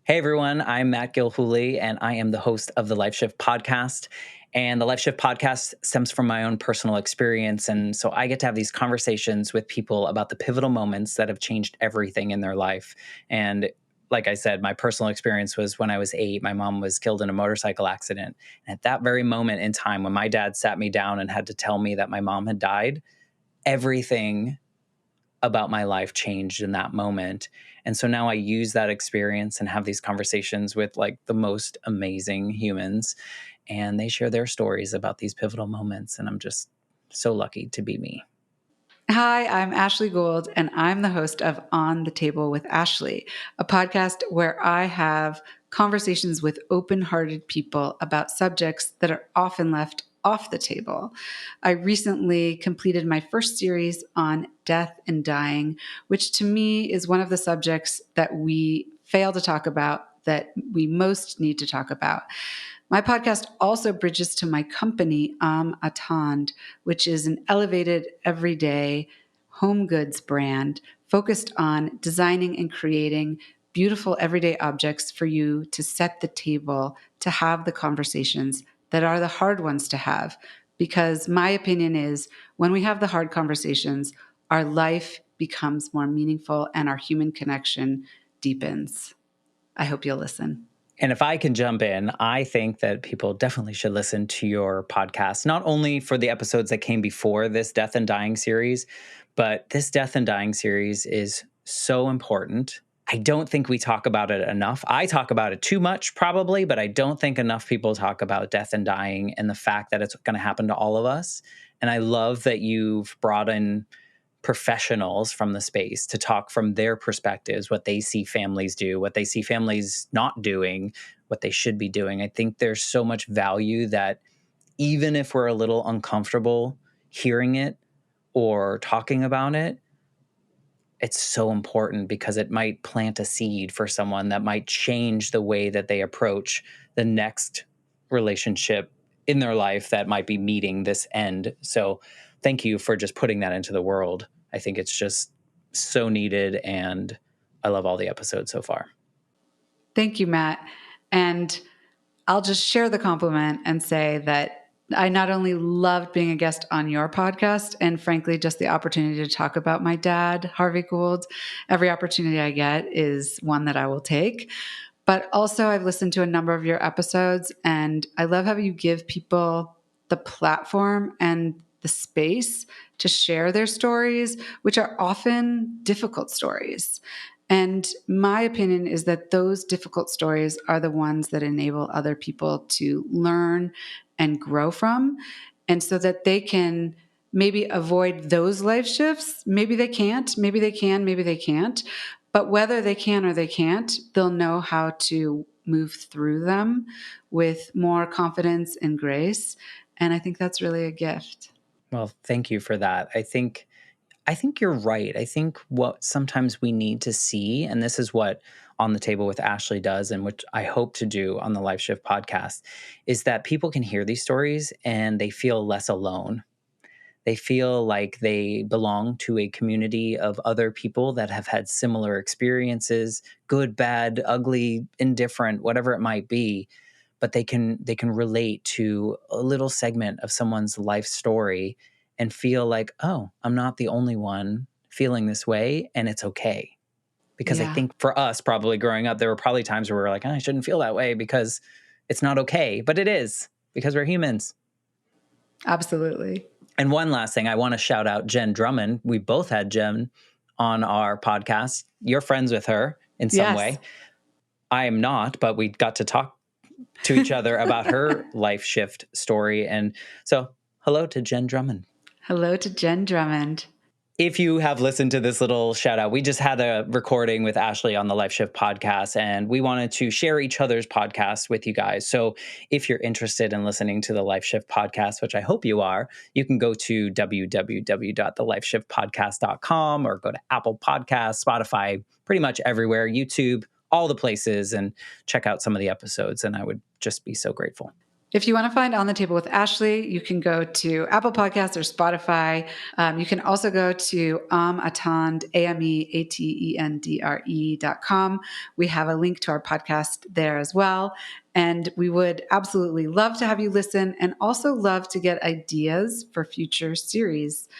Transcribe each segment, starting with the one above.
Hey everyone, I'm Matt Gilhooly, and I am the host of the Life Shift podcast. And the Life Shift podcast stems from my own personal experience. And so I get to have these conversations with people about the pivotal moments that have changed everything in their life. And like I said, my personal experience was when I was 8, my mom was killed in a motorcycle accident. And at that very moment in time, when my dad sat me down and had to tell me that my mom had died, everything about my life changed in that moment. And so now I use that experience and have these conversations with like the most amazing humans, and they share their stories about these pivotal moments. And I'm just so lucky to be me. Hi, I'm Ashley Gould, and I'm the host of On the Table with Ashley, a podcast where I have conversations with open-hearted people about subjects that are often left off the table. I recently completed my first series on death and dying, which to me is one of the subjects that we fail to talk about, that we most need to talk about. My podcast also bridges to my company, Âme Atendre, which is an elevated, everyday home goods brand focused on designing and creating beautiful everyday objects for you to set the table, to have the conversations that are the hard ones to have. Because my opinion is when we have the hard conversations, our life becomes more meaningful and our human connection deepens. I hope you'll listen. And if I can jump in, I think that people definitely should listen to your podcast, not only for the episodes that came before this Death and Dying series, but this Death and Dying series is so important. I don't think we talk about it enough. I talk about it too much, probably, but I don't think enough people talk about death and dying and the fact that it's going to happen to all of us. And I love that you've brought in professionals from the space to talk from their perspectives, what they see families do, what they see families not doing, what they should be doing. I think there's so much value that even if we're a little uncomfortable hearing it or talking about it, it's so important because it might plant a seed for someone that might change the way that they approach the next relationship in their life that might be meeting this end. So thank you for just putting that into the world. I think it's just so needed, and I love all the episodes so far. Thank you, Matt. And I'll just share the compliment and say that I not only loved being a guest on your podcast and frankly, just the opportunity to talk about my dad, Harvey Gould. Every opportunity I get is one that I will take. But also I've listened to a number of your episodes and I love how you give people the platform and the space to share their stories, which are often difficult stories. And my opinion is that those difficult stories are the ones that enable other people to learn and grow from. And so that they can maybe avoid those life shifts. Maybe they can't, maybe they can, maybe they can't. But whether they can or they can't, they'll know how to move through them with more confidence and grace. And I think that's really a gift. Well, thank you for that. I think you're right. I think what sometimes we need to see, and this is what On the Table with Ashley does, and which I hope to do on the Life Shift podcast, is that people can hear these stories and they feel less alone. They feel like they belong to a community of other people that have had similar experiences, good, bad, ugly, indifferent, whatever it might be. But they can relate to a little segment of someone's life story and feel like, oh, I'm not the only one feeling this way, and it's okay. Because I Yeah, think for us, probably growing up, there were probably times where we were like, oh, I shouldn't feel that way because it's not okay. But it is, because we're humans. absolutely. And one last thing, I want to shout out Jen Drummond. We both had Jen on our podcast. You're friends with her in some Yes. way. I am not, but we got to talk to each other about her life shift story. And so, hello to Jen Drummond. Hello to Jen Drummond. If you have listened to this little shout out, we just had a recording with Ashley on the Life Shift podcast, and we wanted to share each other's podcasts with you guys. So if you're interested in listening to the Life Shift podcast, which I hope you are, you can go to www.thelifeshiftpodcast.com or go to Apple Podcasts, Spotify, pretty much everywhere, YouTube, all the places, and check out some of the episodes. And I would just be so grateful. If you want to find On the Table with Ashley, you can go to Apple Podcasts or Spotify. You can also go to Âme Atendre, AMEATENDRE.com. We have a link to our podcast there as well. And we would absolutely love to have you listen and also love to get ideas for future series.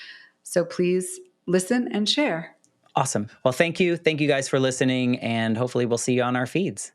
So please listen and share. Awesome. Well, thank you. Thank you guys for listening, and hopefully we'll see you on our feeds.